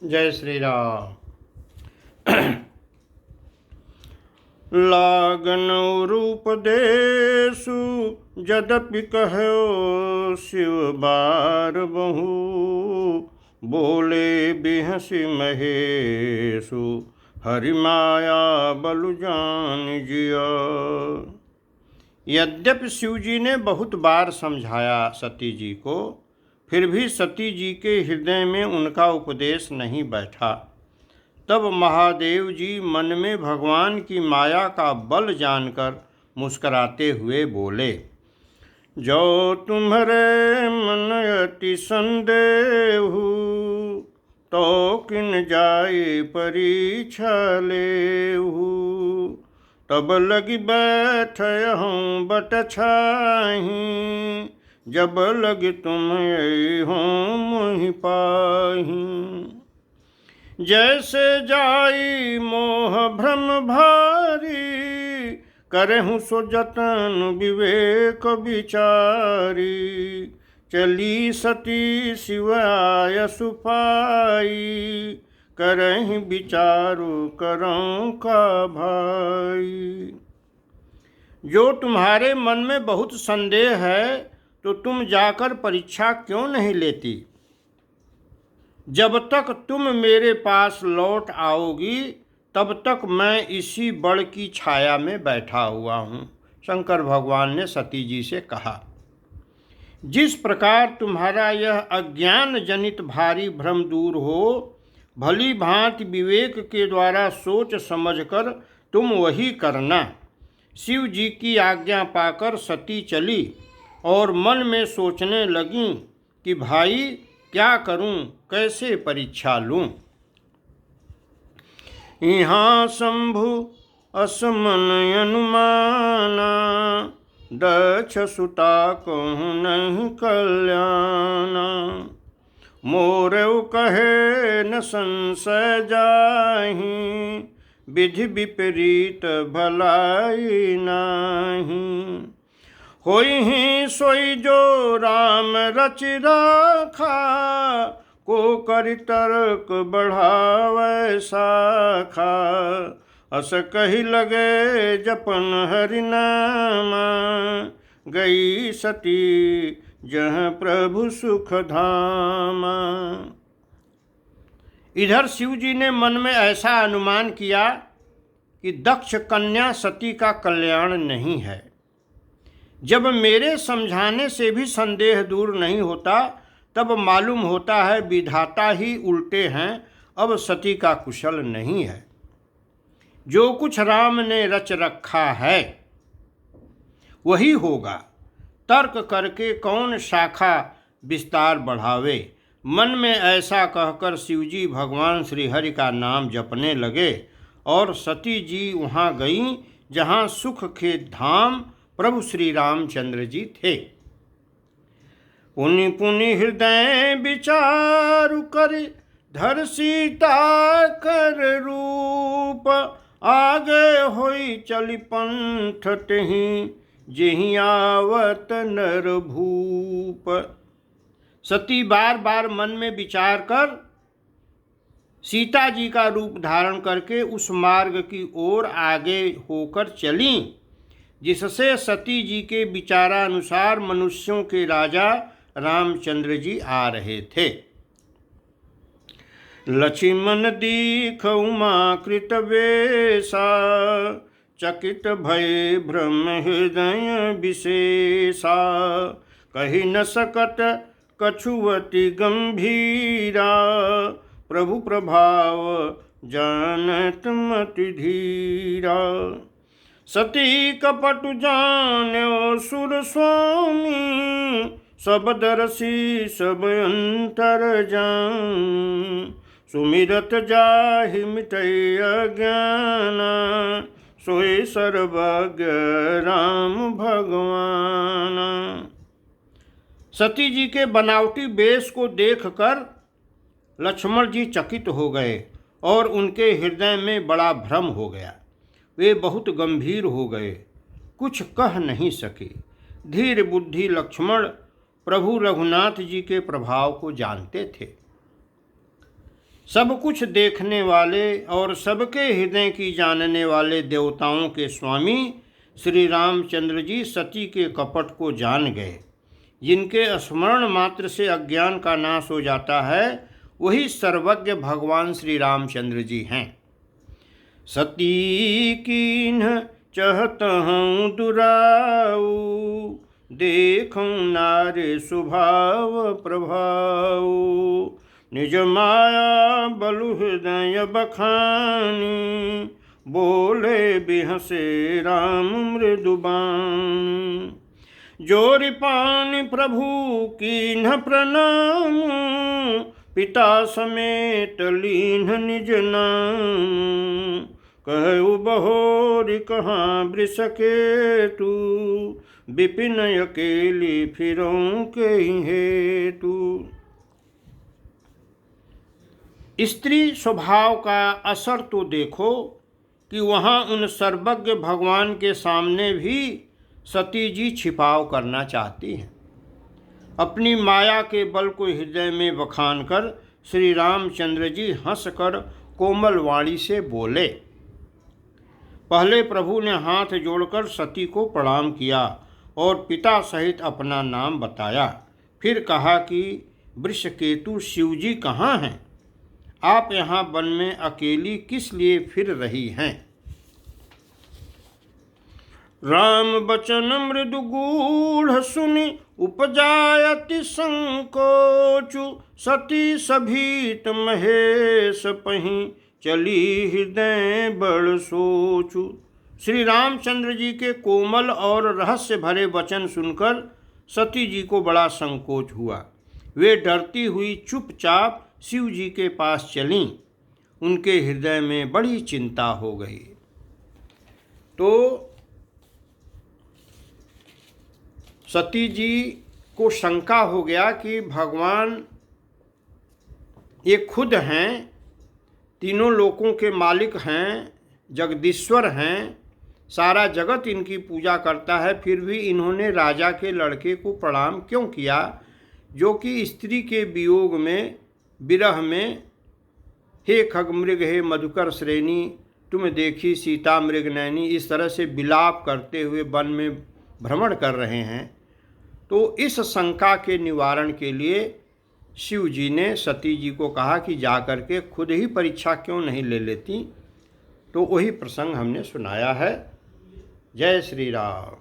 जय श्री राम। लागन रूप देसु जदपि कहो शिव बार बहु, बोले बिहसि महेशु हरि माया बलु जान जिया। यद्यपि शिव जी ने बहुत बार समझाया सती जी को, फिर भी सती जी के हृदय में उनका उपदेश नहीं बैठा। तब महादेव जी मन में भगवान की माया का बल जानकर मुस्कुराते हुए बोले, जो तुम्हारे मन अति संदेहु, तो किन जाए परीक्षा लेहु। तब लगी बैठ हूँ बट छाही, जब लग तुम हो मोहि पाही। जैसे जाई मोह भ्रम भारी, करहूँ सो जतन विवेक विचारी। चली सती शिव आयसु पाई, करहि विचारु करऊँ का भाई। जो तुम्हारे मन में बहुत संदेह है, तो तुम जाकर परीक्षा क्यों नहीं लेती। जब तक तुम मेरे पास लौट आओगी, तब तक मैं इसी बड़ की छाया में बैठा हुआ हूँ। शंकर भगवान ने सती जी से कहा, जिस प्रकार तुम्हारा यह अज्ञान जनित भारी भ्रम दूर हो, भली भांति विवेक के द्वारा सोच समझकर तुम वही करना। शिव जी की आज्ञा पाकर सती चली और मन में सोचने लगी कि भाई क्या करूं, कैसे परीक्षा लूं। यहाँ शंभु असमन अनुमाना, दक्ष सुता कहूँ नहीं कल्याणा। मोरव कहे न संशय जाहि, विधि विपरीत भलाई नाही। होई ही सोई जो राम रच राखा, को करि तर्क बढ़ावै शाखा। अस कही लगे जपन हरि नामा, गई सती जह प्रभु सुख धामा। इधर शिव जी ने मन में ऐसा अनुमान किया कि दक्ष कन्या सती का कल्याण नहीं है। जब मेरे समझाने से भी संदेह दूर नहीं होता, तब मालूम होता है विधाता ही उल्टे हैं, अब सती का कुशल नहीं है। जो कुछ राम ने रच रखा है वही होगा। तर्क करके कौन शाखा विस्तार बढ़ावे। मन में ऐसा कहकर शिवजी भगवान श्री हरि का नाम जपने लगे और सती जी वहाँ गईं जहाँ सुख के धाम प्रभु श्री रामचंद्र जी थे। पुनि पुनि हृदय विचारु कर, धर सीता कर रूप। आगे होई चली पंथ तहि, जेहि आवत नर भूप। सती बार बार मन में विचार कर सीता जी का रूप धारण करके उस मार्ग की ओर आगे होकर चली जिससे सती जी के विचारानुसार मनुष्यों के राजा रामचंद्र जी आ रहे थे। लक्ष्मण दीख उमा कृत वेशा, चकित भय भ्रम हृदय विशेषा। कही न सकत कछुवति गंभीरा, प्रभु प्रभाव जानत मति धीरा। सती कपटु जान्यो सुर स्वामी, सब दरसी सब अंतर जान। सुमिरत जाहि मिटै अज्ञाना, सोई सर्वज्ञ राम भगवान। सती जी के बनावटी वेश को देखकर लक्ष्मण जी चकित हो गए और उनके हृदय में बड़ा भ्रम हो गया। वे बहुत गंभीर हो गए, कुछ कह नहीं सके। धीर बुद्धि लक्ष्मण प्रभु रघुनाथ जी के प्रभाव को जानते थे। सब कुछ देखने वाले और सबके हृदय की जानने वाले देवताओं के स्वामी श्री रामचंद्र जी सती के कपट को जान गए। जिनके स्मरण मात्र से अज्ञान का नाश हो जाता है, वही सर्वज्ञ भगवान श्री रामचंद्र जी हैं। सती कीन्ह चहत हूँ दुराऊ, देखूं नारे स्वभाव प्रभाव, निज माया बलु हृदय बखानी, बोले बिहसे राम मृदुबानी। जोरि पानि प्रभु कीन्ह प्रणाम, पिता समेत लीन्ह निज नाम, कहु बहोरि कहाँ वृषकेतु, विपिन अकेली फिरों के हेतु। स्त्री स्वभाव का असर तो देखो कि वहाँ उन सर्वज्ञ भगवान के सामने भी सती जी छिपाव करना चाहती हैं। अपनी माया के बल को हृदय में बखान कर श्री रामचंद्र जी हंसकर कोमल वाणी से बोले। पहले प्रभु ने हाथ जोड़कर सती को प्रणाम किया और पिता सहित अपना नाम बताया। फिर कहा कि वृषकेतु शिव जी कहाँ हैं? आप यहाँ वन में अकेली किस लिए फिर रही हैं? राम बचन मृदु गूढ़ सुनि उपजायति संकोचु, सती सभीत महेश पहीं चली हृदय बड़ सोचु। श्री रामचंद्र जी के कोमल और रहस्य भरे वचन सुनकर सती जी को बड़ा संकोच हुआ। वे डरती हुई चुपचाप शिव जी के पास चलीं। उनके हृदय में बड़ी चिंता हो गई। तो सती जी को शंका हो गया कि भगवान ये खुद हैं, तीनों लोकों के मालिक हैं, जगदीश्वर हैं, सारा जगत इनकी पूजा करता है, फिर भी इन्होंने राजा के लड़के को प्रणाम क्यों किया, जो कि स्त्री के वियोग में, विरह में, हे खगमृग हे मधुकर श्रेणी, तुम देखी सीता मृगनयनी, इस तरह से विलाप करते हुए वन में भ्रमण कर रहे हैं। तो इस शंका के निवारण के लिए शिव जी ने सती जी को कहा कि जा कर के खुद ही परीक्षा क्यों नहीं ले लेती। तो वही प्रसंग हमने सुनाया है। जय श्री राम।